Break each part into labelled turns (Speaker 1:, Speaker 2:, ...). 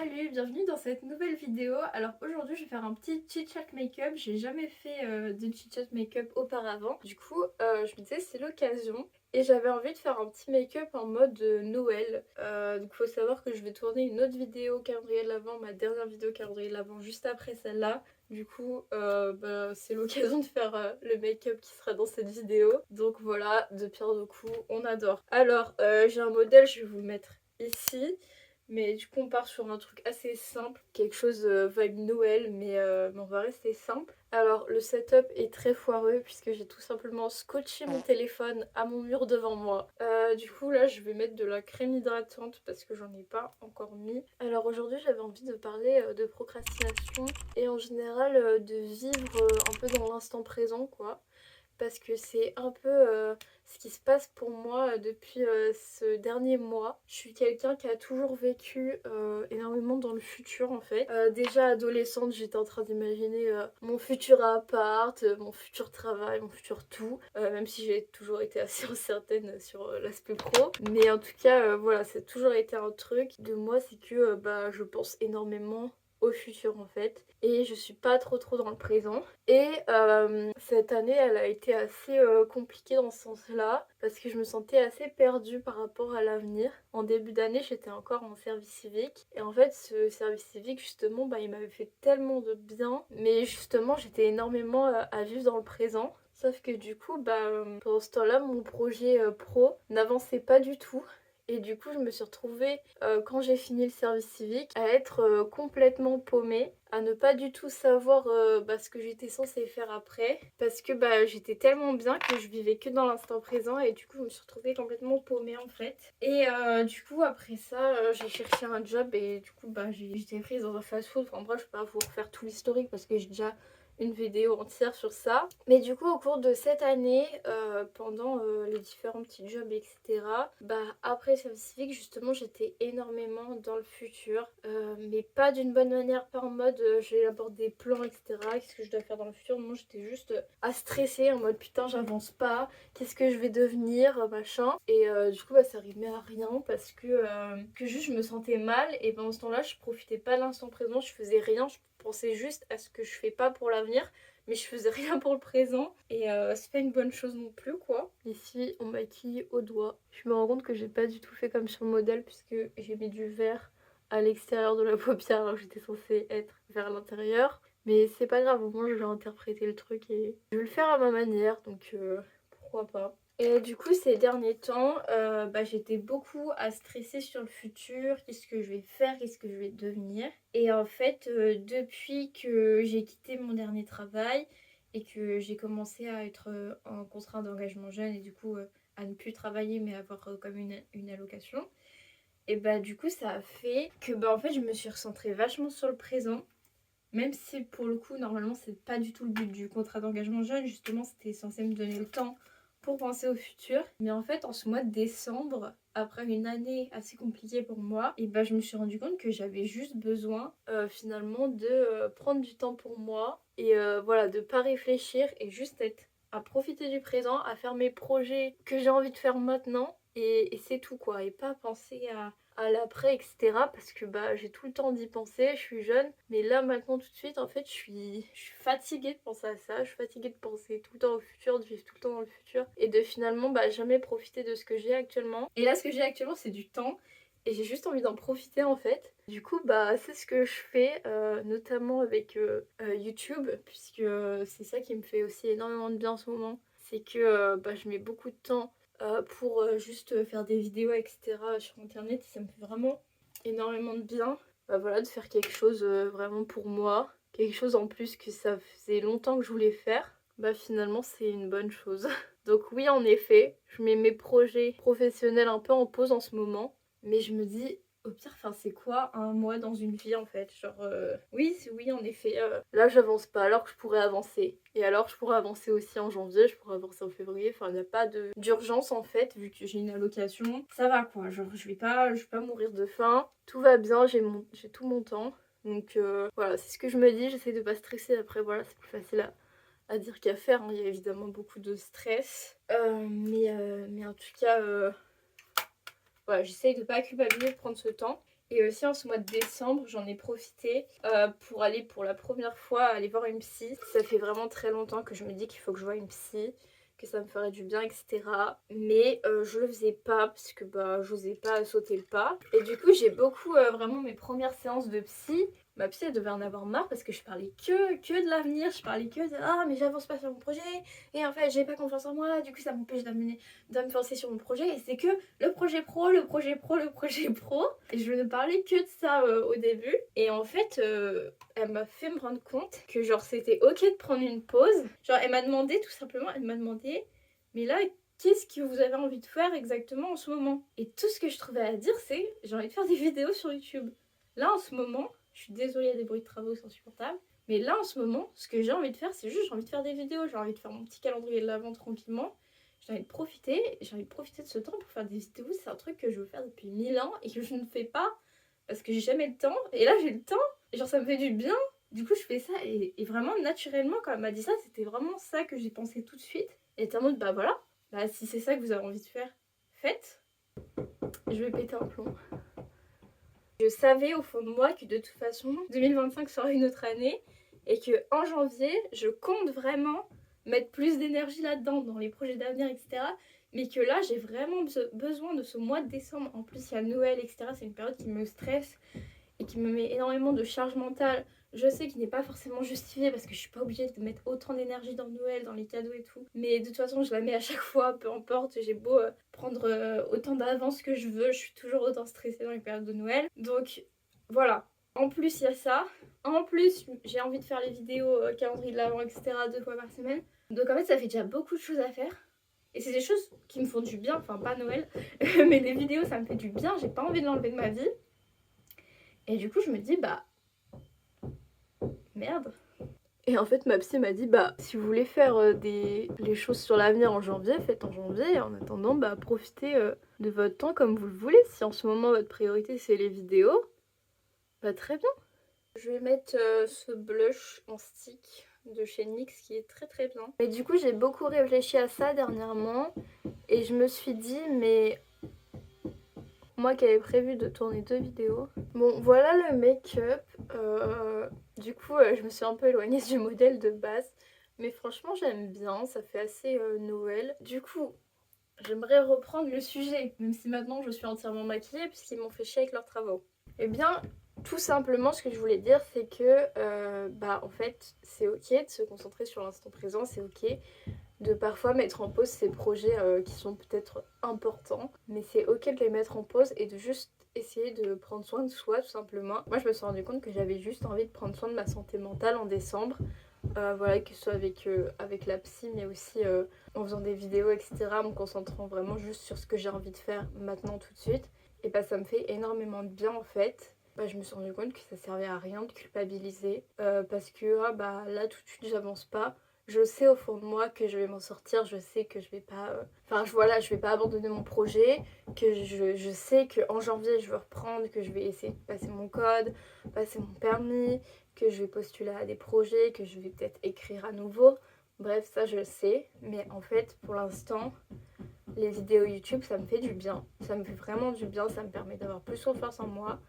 Speaker 1: Salut, bienvenue dans cette nouvelle vidéo. Alors aujourd'hui je vais faire un petit chit-chat make-up. J'ai jamais fait de chit-chat make-up auparavant. Du coup je me disais c'est l'occasion. Et j'avais envie de faire un petit make-up en mode Noël. Donc faut savoir que je vais tourner une autre vidéo calendrier de l'Avent, ma dernière vidéo calendrier de l'Avent juste après celle-là. Du coup c'est l'occasion de faire le make-up qui sera dans cette vidéo. Donc voilà, de pierre deux coups, on adore. Alors j'ai un modèle, je vais vous le mettre ici. Mais du coup on part sur un truc assez simple, quelque chose vibe Noël, mais on va rester simple. Alors le setup est très foireux puisque j'ai tout simplement scotché mon téléphone à mon mur devant moi. Du coup là je vais mettre de la crème hydratante parce que j'en ai pas encore mis. Alors aujourd'hui j'avais envie de parler de procrastination et en général de vivre un peu dans l'instant présent quoi. Parce que c'est un peu ce qui se passe pour moi depuis ce dernier mois. Je suis quelqu'un qui a toujours vécu énormément dans le futur en fait. Déjà adolescente, j'étais en train d'imaginer mon futur appart, mon futur travail, mon futur tout. Même si j'ai toujours été assez incertaine sur l'aspect pro. Mais en tout cas, voilà, ça a toujours été un truc de moi, c'est que je pense énormément au futur en fait et je suis pas trop dans le présent et cette année elle a été assez compliquée dans ce sens là parce que je me sentais assez perdue par rapport à l'avenir. En début d'année j'étais encore en service civique et en fait ce service civique justement il m'avait fait tellement de bien mais justement j'étais énormément à vivre dans le présent. Sauf que du coup, pendant ce temps-là, mon projet pro n'avançait pas du tout. Et du coup, je me suis retrouvée, quand j'ai fini le service civique, à être complètement paumée, à ne pas du tout savoir ce que j'étais censée faire après. Parce que j'étais tellement bien que je vivais que dans l'instant présent et du coup, je me suis retrouvée complètement paumée en fait. Et du coup, après ça, j'ai cherché un job et du coup, j'étais prise dans un fast-food. Enfin bref, je peux pas vous refaire tout l'historique parce que j'ai déjà une vidéo entière sur ça. Mais du coup au cours de cette année, pendant les différents petits jobs etc, après le service civique justement j'étais énormément dans le futur, mais pas d'une bonne manière, pas en mode j'élabore des plans etc, qu'est-ce que je dois faire dans le futur. Non, j'étais juste à stresser en mode putain j'avance pas, qu'est-ce que je vais devenir machin. Et du coup ça arrivait à rien parce que juste je me sentais mal et pendant ce temps là je profitais pas de l'instant présent, je faisais rien, je pensais juste à ce que je fais pas pour l'avenir, mais je faisais rien pour le présent et c'est pas une bonne chose non plus quoi. Ici on maquille au doigt. Je me rends compte que j'ai pas du tout fait comme sur le modèle puisque j'ai mis du vert à l'extérieur de la paupière alors que j'étais censée être vers l'intérieur. Mais c'est pas grave, au moins je vais interpréter le truc et je vais le faire à ma manière donc pourquoi pas. Et du coup ces derniers temps j'étais beaucoup à stresser sur le futur, qu'est-ce que je vais faire, qu'est-ce que je vais devenir. Et en fait depuis que j'ai quitté mon dernier travail et que j'ai commencé à être en contrat d'engagement jeune et du coup à ne plus travailler mais avoir comme une allocation, et du coup ça a fait que en fait je me suis recentrée vachement sur le présent. Même si pour le coup, normalement, c'est pas du tout le but du contrat d'engagement jeune. Justement, c'était censé me donner le temps pour penser au futur. Mais en fait, en ce mois de décembre, après une année assez compliquée pour moi, et je me suis rendu compte que j'avais juste besoin finalement de prendre du temps pour moi. Et voilà, de pas réfléchir et juste être à profiter du présent, à faire mes projets que j'ai envie de faire maintenant. Et c'est tout quoi. Et pas penser à l'après, etc. Parce que j'ai tout le temps d'y penser, je suis jeune. Mais là, maintenant, tout de suite, en fait, je suis fatiguée de penser à ça. Je suis fatiguée de penser tout le temps au futur, de vivre tout le temps dans le futur. Et de finalement jamais profiter de ce que j'ai actuellement. Et là, ce que j'ai actuellement, c'est du temps. Et j'ai juste envie d'en profiter en fait. Du coup, c'est ce que je fais, notamment avec YouTube, puisque c'est ça qui me fait aussi énormément de bien en ce moment. C'est que je mets beaucoup de temps pour juste faire des vidéos etc sur internet et ça me fait vraiment énormément de bien voilà, de faire quelque chose vraiment pour moi, quelque chose en plus que ça faisait longtemps que je voulais faire. Finalement c'est une bonne chose. Donc oui en effet je mets mes projets professionnels un peu en pause en ce moment, mais je me dis au pire, c'est quoi un mois dans une vie en fait? Genre, oui, en effet, là j'avance pas alors que je pourrais avancer. Et alors je pourrais avancer aussi en janvier, je pourrais avancer en février, enfin il n'y a pas d'urgence en fait, vu que j'ai une allocation. Ça va quoi, genre je vais pas mourir de faim. Tout va bien, j'ai tout mon temps. Donc voilà, c'est ce que je me dis, j'essaie de pas stresser. Après voilà, c'est plus facile à dire qu'à faire, hein. Il y a évidemment beaucoup de stress. Mais en tout cas... voilà, j'essaye de pas culpabiliser de prendre ce temps. Et aussi en ce mois de décembre, j'en ai profité pour aller pour la première fois aller voir une psy. Ça fait vraiment très longtemps que je me dis qu'il faut que je voie une psy, que ça me ferait du bien, etc. Mais je le faisais pas parce que bah j'osais pas sauter le pas. Et du coup j'ai beaucoup vraiment mes premières séances de psy. Ma psy elle devait en avoir marre parce que je parlais que de l'avenir, je parlais que de ah mais j'avance pas sur mon projet et en fait j'ai pas confiance en moi, du coup ça m'empêche de me lancer sur mon projet et c'est que le projet pro, le projet pro, le projet pro. Et je ne parlais que de ça au début. Et en fait, elle m'a fait me rendre compte que genre c'était ok de prendre une pause. Genre elle m'a demandé tout simplement, elle m'a demandé, mais là, qu'est-ce que vous avez envie de faire exactement en ce moment? Et tout ce que je trouvais à dire, c'est j'ai envie de faire des vidéos sur YouTube. Là en ce moment, je suis désolée, il y a des bruits de travaux, c'est insupportable. Mais là en ce moment, ce que j'ai envie de faire, c'est juste j'ai envie de faire des vidéos, j'ai envie de faire mon petit calendrier de l'avant tranquillement. J'ai envie de profiter de ce temps pour faire des vidéos. C'est un truc que je veux faire depuis 1000 ans et que je ne fais pas parce que j'ai jamais le temps. Et là, j'ai le temps et genre ça me fait du bien. Du coup, je fais ça et vraiment naturellement, quand elle m'a dit ça, c'était vraiment ça que j'ai pensé tout de suite. Et t'es en mode, bah voilà, bah si c'est ça que vous avez envie de faire, faites. Je vais péter un plomb. Je savais au fond de moi que de toute façon, 2025 sera une autre année et que en janvier, je compte vraiment mettre plus d'énergie là-dedans, dans les projets d'avenir, etc. Mais que là, j'ai vraiment besoin de ce mois de décembre. En plus, il y a Noël, etc. C'est une période qui me stresse et qui me met énormément de charge mentale. Je sais qu'il n'est pas forcément justifié parce que je suis pas obligée de mettre autant d'énergie dans Noël, dans les cadeaux et tout. Mais de toute façon, je la mets à chaque fois, peu importe. J'ai beau prendre autant d'avance que je veux, je suis toujours autant stressée dans les périodes de Noël. Donc voilà. En plus, il y a ça. En plus, j'ai envie de faire les vidéos calendrier de l'avant, etc. 2 fois par semaine. Donc en fait, ça fait déjà beaucoup de choses à faire. Et c'est des choses qui me font du bien, enfin pas Noël, mais les vidéos ça me fait du bien, j'ai pas envie de l'enlever de ma vie. Et du coup je me dis bah merde. Et en fait ma psy m'a dit bah si vous voulez faire les choses sur l'avenir en janvier, faites en janvier et en attendant bah profitez de votre temps comme vous le voulez. Si en ce moment votre priorité c'est les vidéos, bah très bien. Je vais mettre ce blush en stick de chez NYX qui est très très bien. Et du coup j'ai beaucoup réfléchi à ça dernièrement et je me suis dit mais moi qui avais prévu de tourner 2 vidéos. Bon voilà le make-up. Du coup je me suis un peu éloignée du modèle de base. Mais franchement j'aime bien, ça fait assez Noël. Du coup j'aimerais reprendre le sujet, même si maintenant je suis entièrement maquillée puisqu'ils m'ont fait chier avec leurs travaux. Eh bien tout simplement ce que je voulais dire c'est que bah en fait c'est ok de se concentrer sur l'instant présent, c'est ok de parfois mettre en pause ces projets qui sont peut-être importants, mais c'est ok de les mettre en pause et de juste essayer de prendre soin de soi tout simplement. Moi je me suis rendu compte que j'avais juste envie de prendre soin de ma santé mentale en décembre, voilà, que ce soit avec la psy mais aussi en faisant des vidéos etc, en me concentrant vraiment juste sur ce que j'ai envie de faire maintenant tout de suite. Et bah ça me fait énormément de bien en fait. Bah, je me suis rendu compte que ça servait à rien de culpabiliser parce que ah, bah, là tout de suite j'avance pas. Je sais au fond de moi que je vais m'en sortir, je sais que je vais pas... Enfin voilà, je vais pas abandonner mon projet, que je sais qu'en janvier je vais reprendre, que je vais essayer de passer mon code, passer mon permis, que je vais postuler à des projets, que je vais peut-être écrire à nouveau. Bref, ça je le sais, mais en fait pour l'instant, les vidéos YouTube ça me fait du bien. Ça me fait vraiment du bien, ça me permet d'avoir plus confiance en moi.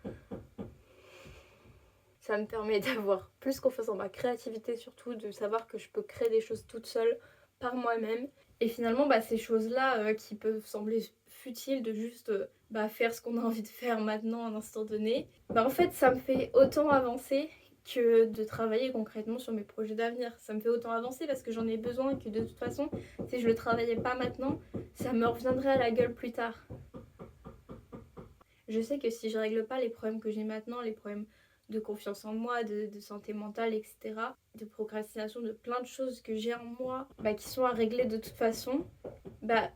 Speaker 1: Ça me permet d'avoir plus confiance en ma créativité surtout, de savoir que je peux créer des choses toute seule par moi-même. Et finalement, bah, ces choses-là qui peuvent sembler futiles de juste faire ce qu'on a envie de faire maintenant à un instant donné, bah, en fait ça me fait autant avancer que de travailler concrètement sur mes projets d'avenir. Ça me fait autant avancer parce que j'en ai besoin et que de toute façon, si je le travaillais pas maintenant, ça me reviendrait à la gueule plus tard. Je sais que si je règle pas les problèmes que j'ai maintenant, les problèmes de confiance en moi, de santé mentale, etc., de procrastination, de plein de choses que j'ai en moi qui sont à régler de toute façon,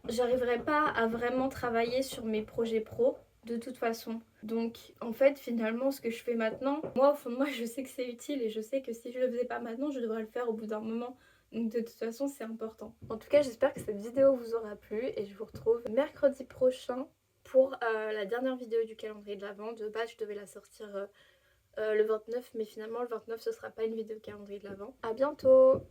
Speaker 1: j'arriverai pas à vraiment travailler sur mes projets pro de toute façon. Donc en fait finalement ce que je fais maintenant, moi au fond de moi je sais que c'est utile et je sais que si je le faisais pas maintenant je devrais le faire au bout d'un moment. Donc de toute façon c'est important. En tout cas j'espère que cette vidéo vous aura plu et je vous retrouve mercredi prochain pour la dernière vidéo du calendrier de l'Avent. De base je devais la sortir le 29 mais finalement le 29 ce sera pas une vidéo calendrier de l'Avent. À bientôt.